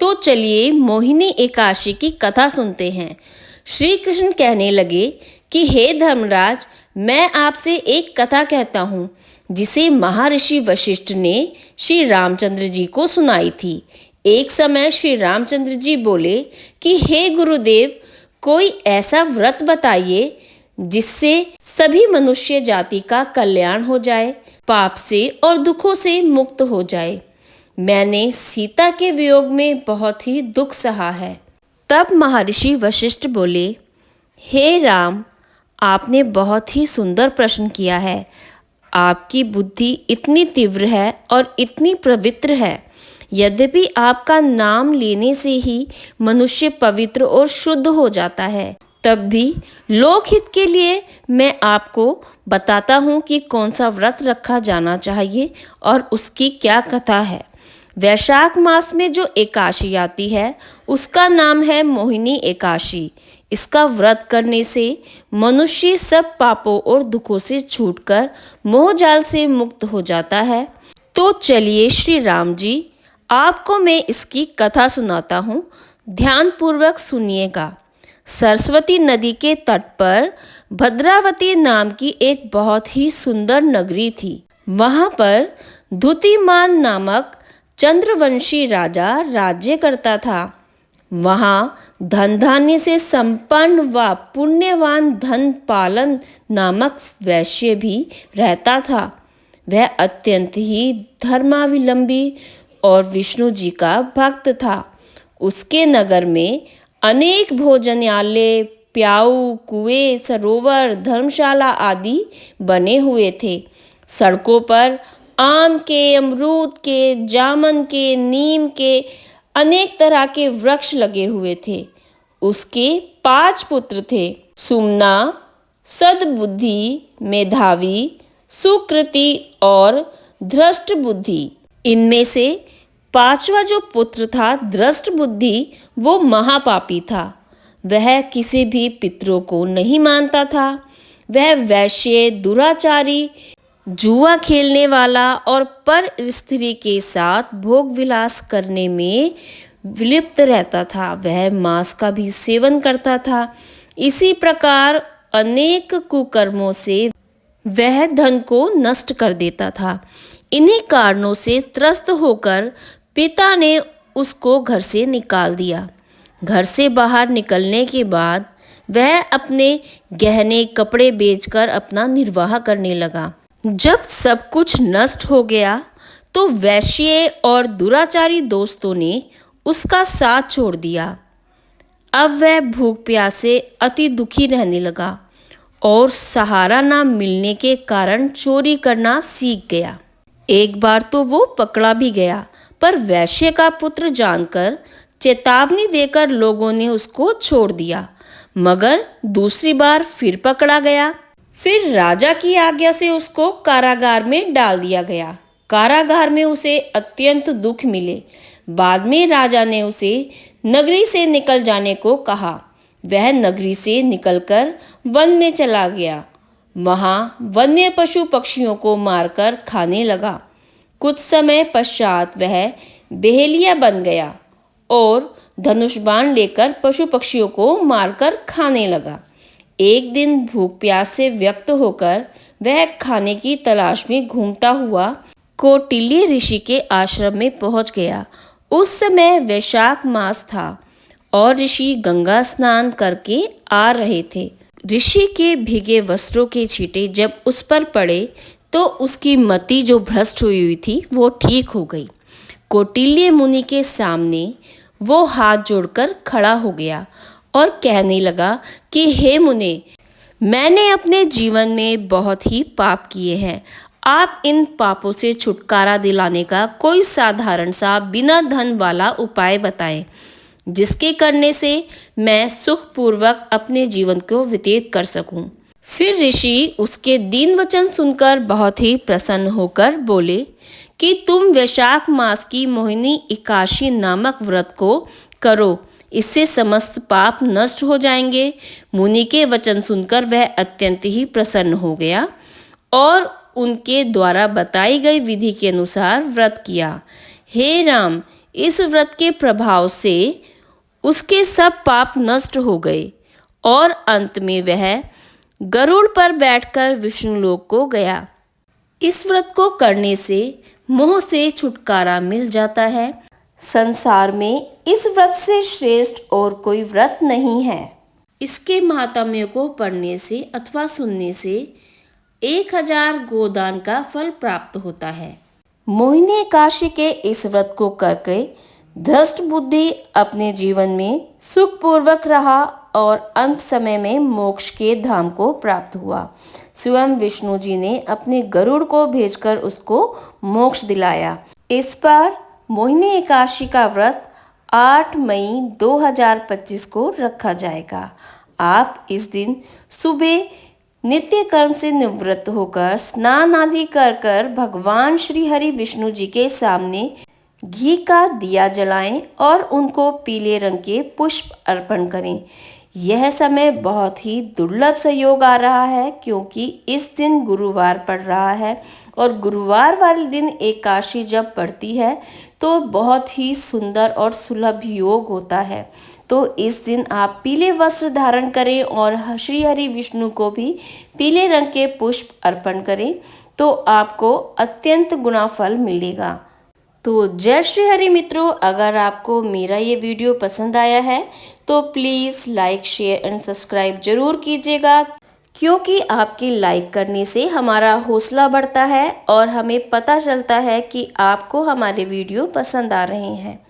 तो चलिए मोहिनी एकादशी की कथा सुनते हैं। श्री कृष्ण कहने लगे कि हे धर्मराज, मैं आपसे एक कथा कहता हूँ जिसे महर्षि वशिष्ठ ने श्री रामचंद्र जी को सुनाई थी। एक समय श्री रामचंद्र जी बोले कि हे गुरुदेव, कोई ऐसा व्रत बताइए जिससे सभी मनुष्य जाति का कल्याण हो जाए, पाप से और दुखों से मुक्त हो जाए। मैंने सीता के वियोग में बहुत ही दुख सहा है। तब महर्षि वशिष्ठ बोले, हे राम, आपने बहुत ही सुंदर प्रश्न किया है। आपकी बुद्धि इतनी तीव्र है और इतनी पवित्र है। यद्यपि आपका नाम लेने से ही मनुष्य पवित्र और शुद्ध हो जाता है, तब भी लोकहित के लिए मैं आपको बताता हूँ कि कौन सा व्रत रखा जाना चाहिए और उसकी क्या कथा है। वैशाख मास में जो एकादशी आती है उसका नाम है मोहिनी एकादशी। इसका व्रत करने से मनुष्य सब पापों और दुखों से छूटकर मोहजाल से मुक्त हो जाता है। तो चलिए श्री राम जी, आपको मैं इसकी कथा सुनाता हूँ, ध्यानपूर्वक सुनिएगा। सरस्वती नदी के तट पर भद्रावती नाम की एक बहुत ही सुंदर नगरी थी। वहाँ पर द्युतिमान नामक चंद्रवंशी राजा राज्य करता था। वहाँ धन धान्य से संपन्न व पुण्यवान धन पालन नामक वैश्य भी रहता था। वह अत्यंत ही धर्मावलंबी और विष्णु जी का भक्त था। उसके नगर में अनेक भोजनालय, प्याऊ, कुएं, सरोवर, धर्मशाला आदि बने हुए थे। सड़कों पर आम के, अमरूद के, जामुन के, नीम के अनेक तरह के वृक्ष लगे हुए थे। उसके 5 पुत्र थे, सुमना, सद्बुद्धि, मेधावी, सुकृति और धृष्ट बुद्धि। इनमें से 5वां जो पुत्र था धृष्ट बुद्धि, वो महापापी था। वह किसी भी पितरों को नहीं मानता था। वह वैश्य, दुराचारी, जुआ खेलने वाला और पर स्त्री के साथ भोग विलास करने में विलिप्त रहता था। वह मांस का भी सेवन करता था। इसी प्रकार अनेक कुकर्मों से वह धन को नष्ट कर देता था। इन्हीं कारणों से त्रस्त होकर पिता ने उसको घर से निकाल दिया। घर से बाहर निकलने के बाद वह अपने गहने कपड़े बेचकर अपना निर्वाह करने लगा। जब सब कुछ नष्ट हो गया तो वैश्य और दुराचारी दोस्तों ने उसका साथ छोड़ दिया। अब वह भूख प्यास से अति दुखी रहने लगा और सहारा न मिलने के कारण चोरी करना सीख गया। एक बार तो वो पकड़ा भी गया, पर वैश्य का पुत्र जानकर चेतावनी देकर लोगों ने उसको छोड़ दिया। मगर दूसरी बार फिर पकड़ा गया। फिर राजा की आज्ञा से उसको कारागार में डाल दिया गया। कारागार में उसे अत्यंत दुख मिले। बाद में राजा ने उसे नगरी से निकल जाने को कहा। वह नगरी से निकलकर वन में चला गया। वहाँ वन्य पशु पक्षियों को मारकर खाने लगा। कुछ समय पश्चात वह बहेलिया बन गया और धनुष बाण लेकर पशु पक्षियों को मारकर खाने लगा। एक दिन भूख प्यास से व्यक्त होकर वह खाने की तलाश में घूमता हुआ कौटिल्य ऋषि के आश्रम में पहुंच गया। उस समय वैशाख मास था और ऋषि गंगा स्नान करके आ रहे थे। ऋषि के भीगे वस्त्रों के छींटे जब उस पर पड़े तो उसकी मति जो भ्रष्ट हुई थी वो ठीक हो गई। कौटिल्य मुनि के सामने वो हाथ जोड़कर खड़ा हो गया और कहने लगा कि हे मुने, मैंने अपने जीवन में बहुत ही पाप किए हैं। आप इन पापों से छुटकारा दिलाने का कोई साधारण सा बिना धन वाला उपाय बताएं, जिसके करने से मैं सुखपूर्वक अपने जीवन को व्यतीत कर सकूं। फिर ऋषि उसके दीन वचन सुनकर बहुत ही प्रसन्न होकर बोले कि तुम वैशाख मास की मोहिनी एकादशी नामक व्रत को करो, इससे समस्त पाप नष्ट हो जाएंगे। मुनि के वचन सुनकर वह अत्यंत ही प्रसन्न हो गया और उनके द्वारा बताई गई विधि के अनुसार व्रत किया। हे राम, इस व्रत के प्रभाव से उसके सब पाप नष्ट हो गए और अंत में वह गरुड़ पर बैठकर विष्णुलोक को गया। इस व्रत को करने से मोह से छुटकारा मिल जाता है। संसार में इस व्रत से श्रेष्ठ और कोई व्रत नहीं है। इसके महात्म्य को पढ़ने से अथवा सुनने से 1000 गोदान का फल प्राप्त होता है। मोहिनी एकादशी के इस व्रत को करके धृष्ट बुद्धि अपने जीवन में सुखपूर्वक रहा और अंत समय में मोक्ष के धाम को प्राप्त हुआ। स्वयं विष्णु जी ने अपने गरुड़ को भेजकर उसको मोक्ष दिलाया। इस बार मोहिनी एकादशी का व्रत 8 मई 2025 को रखा जाएगा। आप इस दिन सुबह नित्य कर्म से निवृत्त होकर स्नान आदि कर भगवान श्री हरि विष्णु जी के सामने घी का दिया जलाएं और उनको पीले रंग के पुष्प अर्पण करें। यह समय बहुत ही दुर्लभ संयोग आ रहा है क्योंकि इस दिन गुरुवार पड़ रहा है और गुरुवार वाले दिन एकादशी जब पड़ती है तो बहुत ही सुंदर और सुलभ योग होता है। तो इस दिन आप पीले वस्त्र धारण करें और श्री हरि विष्णु को भी पीले रंग के पुष्प अर्पण करें तो आपको अत्यंत गुना फल मिलेगा। तो जय श्री हरि मित्रों, अगर आपको मेरा ये वीडियो पसंद आया है तो please like share and subscribe जरूर कीजिएगा, क्योंकि आपकी लाइक करने से हमारा हौसला बढ़ता है और हमें पता चलता है कि आपको हमारे वीडियो पसंद आ रहे हैं।